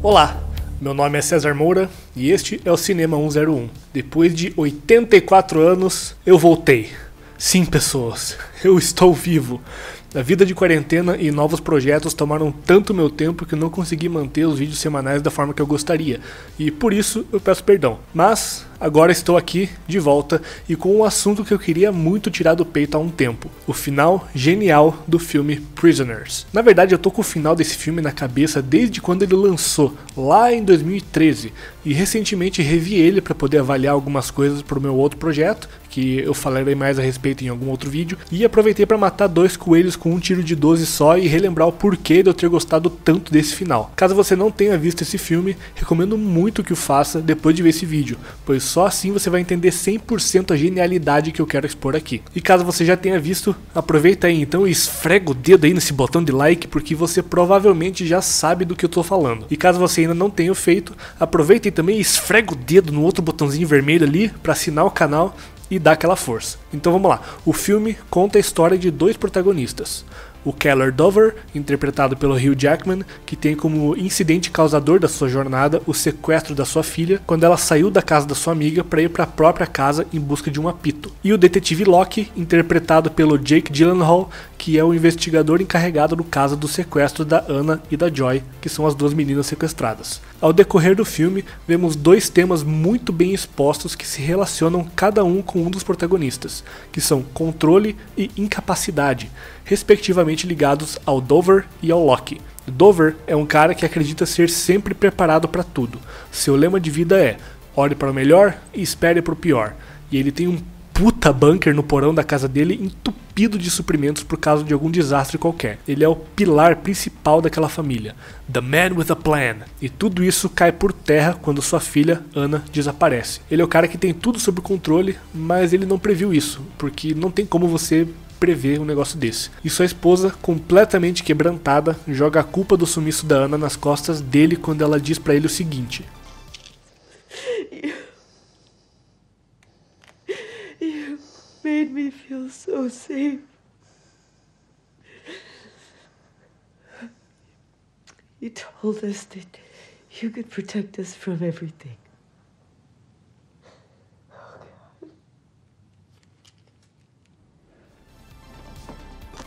Olá, meu nome é César Moura e este é o Cinema 101. Depois de 84 anos, eu voltei. Sim, pessoas, eu estou vivo. A vida de quarentena e novos projetos tomaram tanto meu tempo que eu não consegui manter os vídeos semanais da forma que eu gostaria. E por isso eu peço perdão. Mas agora estou aqui, de volta, e com um assunto que eu queria muito tirar do peito há um tempo. O final genial do filme Prisoners. Na verdade eu tô com o final desse filme na cabeça desde quando ele lançou, lá em 2013. E recentemente revi ele para poder avaliar algumas coisas para o meu outro projeto, que eu falarei mais a respeito em algum outro vídeo. E aproveitei para matar dois coelhos com um tiro de 12 só e relembrar o porquê de eu ter gostado tanto desse final. Caso você não tenha visto esse filme, recomendo muito que o faça depois de ver esse vídeo, pois só assim você vai entender 100% a genialidade que eu quero expor aqui. E caso você já tenha visto, aproveita aí então e esfrega o dedo aí nesse botão de like, porque você provavelmente já sabe do que eu tô falando. E caso você ainda não tenha feito, aproveita e também esfrega o dedo no outro botãozinho vermelho ali para assinar o canal e dar aquela força. Então vamos lá, o filme conta a história de dois protagonistas. O Keller Dover, interpretado pelo Hugh Jackman, que tem como incidente causador da sua jornada o sequestro da sua filha quando ela saiu da casa da sua amiga para ir para a própria casa em busca de um apito. E o detetive Locke, interpretado pelo Jake Gyllenhaal, que é o investigador encarregado do caso do sequestro da Anna e da Joy, que são as duas meninas sequestradas. Ao decorrer do filme, vemos dois temas muito bem expostos que se relacionam cada um com um dos protagonistas, que são controle e incapacidade, respectivamente ligados ao Dover e ao Locke. Dover é um cara que acredita ser sempre preparado para tudo. Seu lema de vida é: olhe para o melhor e espere para o pior. E ele tem um puta bunker no porão da casa dele entupido de suprimentos por causa de algum desastre qualquer. Ele é o pilar principal daquela família. The man with a plan. E tudo isso cai por terra quando sua filha, Anna, desaparece. Ele é o cara que tem tudo sob controle, mas ele não previu isso, porque não tem como você prever um negócio desse. E sua esposa, completamente quebrantada, joga a culpa do sumiço da Anna nas costas dele quando ela diz pra ele o seguinte: You made me feel so safe. You told us that you could protect us from everything.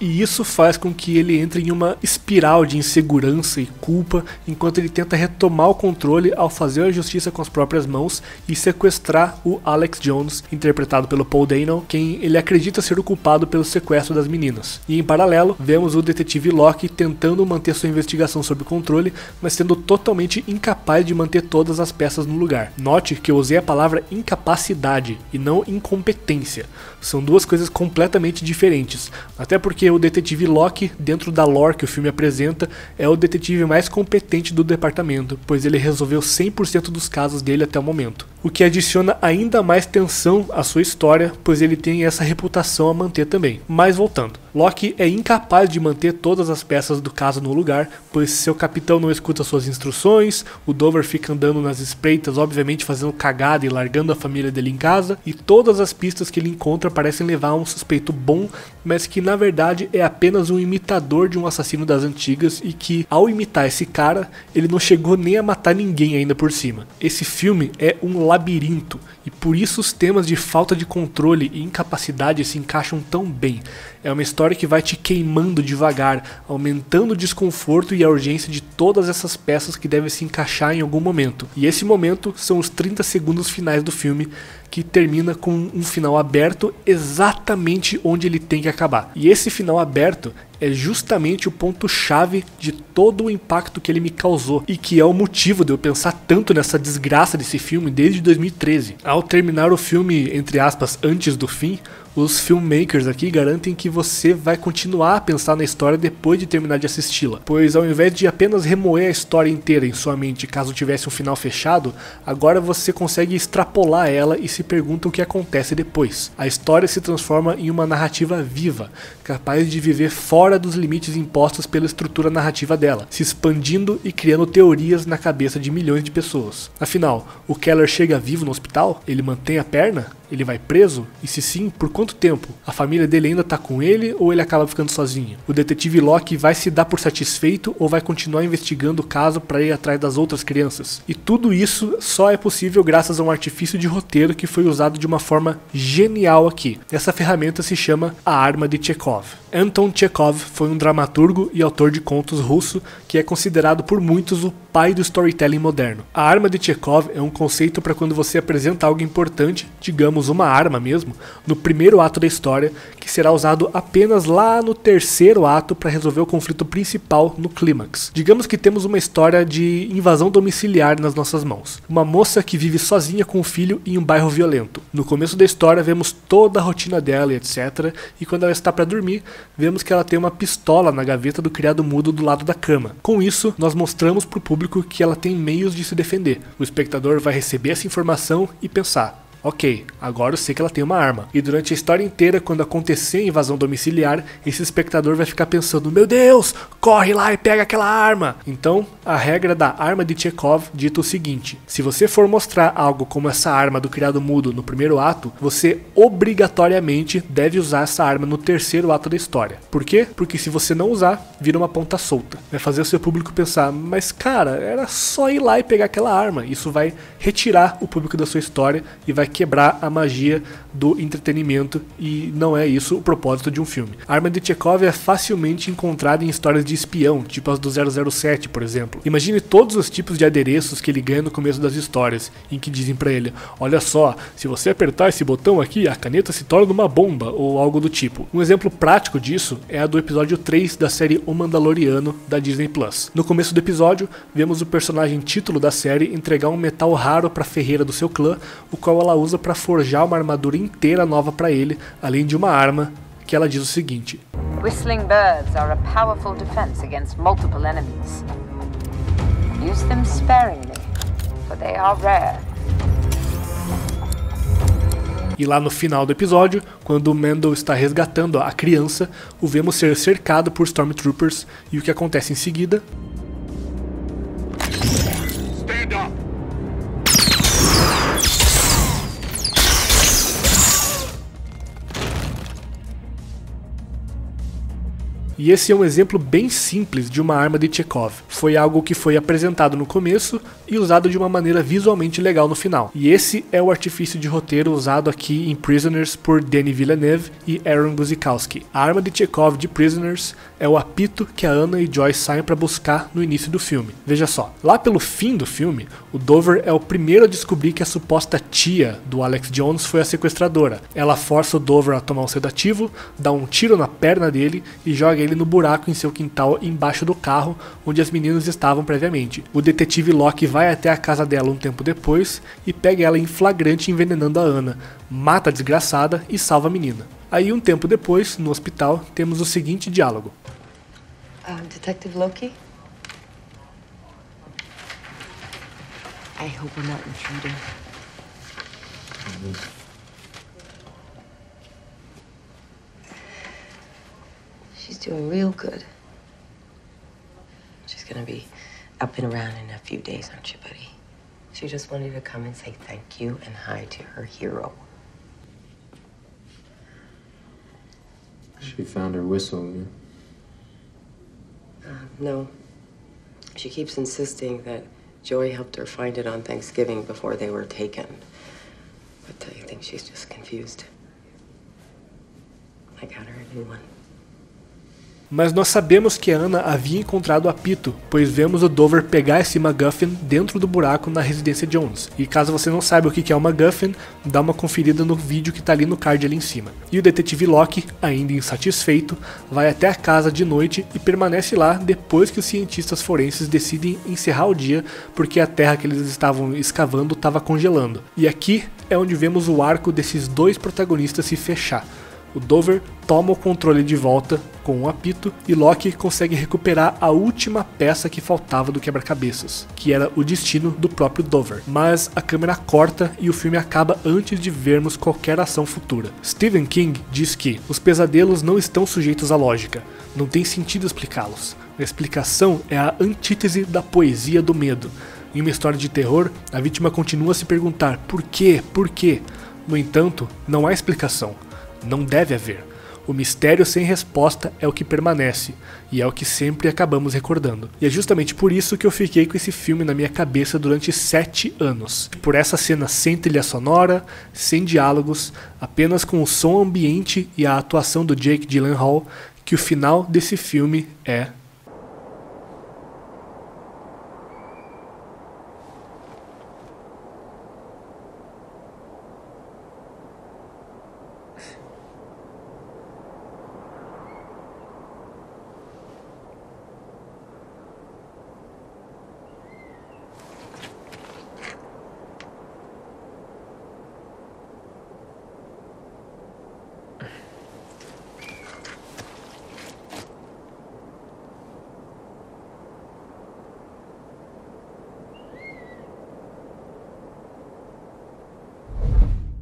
E isso faz com que ele entre em uma espiral de insegurança e culpa enquanto ele tenta retomar o controle ao fazer a justiça com as próprias mãos e sequestrar o Alex Jones, interpretado pelo Paul Dano, quem ele acredita ser o culpado pelo sequestro das meninas. E em paralelo, vemos o detetive Locke tentando manter sua investigação sob controle, mas sendo totalmente incapaz de manter todas as peças no lugar. Note que eu usei a palavra incapacidade e não incompetência. São duas coisas completamente diferentes, até porque o detetive Locke, dentro da lore que o filme apresenta, é o detetive mais competente do departamento, pois ele resolveu 100% dos casos dele até o momento. O que adiciona ainda mais tensão à sua história, pois ele tem essa reputação a manter também. Mas voltando, Locke é incapaz de manter todas as peças do caso no lugar, pois seu capitão não escuta suas instruções, o Dover fica andando nas espreitas, obviamente fazendo cagada e largando a família dele em casa, e todas as pistas que ele encontra parecem levar a um suspeito bom, mas que na verdade é apenas um imitador de um assassino das antigas e que, ao imitar esse cara, ele não chegou nem a matar ninguém ainda por cima. Esse filme é um labirinto, e por isso os temas de falta de controle e incapacidade se encaixam tão bem. É uma história que vai te queimando devagar, aumentando o desconforto e a urgência de todas essas peças que devem se encaixar em algum momento. E esse momento são os 30 segundos finais do filme, que termina com um final aberto exatamente onde ele tem que acabar. E esse final aberto é justamente o ponto-chave de todo o impacto que ele me causou e que é o motivo de eu pensar tanto nessa desgraça desse filme desde 2013. Ao terminar o filme, entre aspas, antes do fim, os filmmakers aqui garantem que você vai continuar a pensar na história depois de terminar de assisti-la, pois ao invés de apenas remoer a história inteira em sua mente caso tivesse um final fechado, agora você consegue extrapolar ela e se pergunta o que acontece depois. A história se transforma em uma narrativa viva, capaz de viver fora dos limites impostos pela estrutura narrativa dela, se expandindo e criando teorias na cabeça de milhões de pessoas. Afinal, o Keller chega vivo no hospital? Ele mantém a perna? Ele vai preso? E se sim, por quanto quanto tempo? A família dele ainda tá com ele ou ele acaba ficando sozinho? O detetive Locke vai se dar por satisfeito ou vai continuar investigando o caso para ir atrás das outras crianças? E tudo isso só é possível graças a um artifício de roteiro que foi usado de uma forma genial aqui. Essa ferramenta se chama a arma de Chekhov. Anton Chekhov foi um dramaturgo e autor de contos russo que é considerado por muitos o pai do storytelling moderno. A arma de Chekhov é um conceito para quando você apresenta algo importante, digamos uma arma mesmo, no primeiro ato da história, que será usado apenas lá no terceiro ato para resolver o conflito principal no clímax. Digamos que temos uma história de invasão domiciliar nas nossas mãos. Uma moça que vive sozinha com o filho em um bairro violento. No começo da história vemos toda a rotina dela e etc. E quando ela está para dormir, vemos que ela tem uma pistola na gaveta do criado mudo do lado da cama. Com isso, nós mostramos para o público que ela tem meios de se defender. O espectador vai receber essa informação e pensar: ok, agora eu sei que ela tem uma arma. E durante a história inteira, quando acontecer a invasão domiciliar, esse espectador vai ficar pensando: meu Deus, corre lá e pega aquela arma. Então, a regra da arma de Chekhov dita o seguinte: se você for mostrar algo como essa arma do criado mudo no primeiro ato, você obrigatoriamente deve usar essa arma no terceiro ato da história. Por quê? Porque se você não usar, vira uma ponta solta. Vai fazer o seu público pensar: mas cara, era só ir lá e pegar aquela arma. Isso vai retirar o público da sua história e vai quebrar a magia do entretenimento, e não é isso o propósito de um filme. A arma de Chekhov é facilmente encontrada em histórias de espião, tipo as do 007, por exemplo. Imagine todos os tipos de adereços que ele ganha no começo das histórias, em que dizem pra ele: olha só, se você apertar esse botão aqui, a caneta se torna uma bomba, ou algo do tipo. Um exemplo prático disso é a do episódio 3 da série O Mandaloriano, da Disney+. No começo do episódio, vemos o personagem título da série entregar um metal raro pra ferreira do seu clã, o qual ela usa para forjar uma armadura inteira nova para ele, além de uma arma que ela diz o seguinte: Whistling birds are a powerful defense against multiple enemies. Use them sparingly, for they are rare. E lá no final do episódio, quando o Mando está resgatando a criança, o vemos ser cercado por Stormtroopers, e o que acontece em seguida? Stand up. E esse é um exemplo bem simples de uma arma de Chekhov. Foi algo que foi apresentado no começo e usado de uma maneira visualmente legal no final. E esse é o artifício de roteiro usado aqui em Prisoners por Denis Villeneuve e Aaron Guzikowski. A arma de Chekhov de Prisoners é o apito que a Anna e Joyce saem para buscar no início do filme. Veja só, lá pelo fim do filme, o Dover é o primeiro a descobrir que a suposta tia do Alex Jones foi a sequestradora. Ela força o Dover a tomar um sedativo, dá um tiro na perna dele e joga ele no buraco em seu quintal embaixo do carro onde as meninas estavam previamente. O detetive Locke vai até a casa dela um tempo depois e pega ela em flagrante envenenando a Anna, mata a desgraçada e salva a menina. Aí um tempo depois, no hospital, temos o seguinte diálogo: Detective Loki? I hope I'm not intruding. She's doing real good. She's gonna be up and around in a few days, aren't you, buddy? She just wanted to come and say thank you and hi to her hero. She found her whistle, yeah? No. She keeps insisting that Joey helped her find it on Thanksgiving before they were taken. But I think she's just confused. I got her a new one. Mas nós sabemos que a Anna havia encontrado o apito, pois vemos o Dover pegar esse MacGuffin dentro do buraco na residência Jones. E caso você não saiba o que é o MacGuffin, dá uma conferida no vídeo que está ali no card ali em cima. E o detetive Locke, ainda insatisfeito, vai até a casa de noite e permanece lá depois que os cientistas forenses decidem encerrar o dia porque a terra que eles estavam escavando estava congelando. E aqui é onde vemos o arco desses dois protagonistas se fechar. O Dover toma o controle de volta com um apito e Locke consegue recuperar a última peça que faltava do quebra-cabeças, que era o destino do próprio Dover. Mas a câmera corta e o filme acaba antes de vermos qualquer ação futura. Stephen King diz que os pesadelos não estão sujeitos à lógica, não tem sentido explicá-los. A explicação é a antítese da poesia do medo. Em uma história de terror, a vítima continua a se perguntar por quê, por quê? No entanto, não há explicação. Não deve haver. O mistério sem resposta é o que permanece, e é o que sempre acabamos recordando. E é justamente por isso que eu fiquei com esse filme na minha cabeça durante 7 anos. Por essa cena sem trilha sonora, sem diálogos, apenas com o som ambiente e a atuação do Jake Gyllenhaal, que o final desse filme é...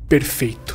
perfeito.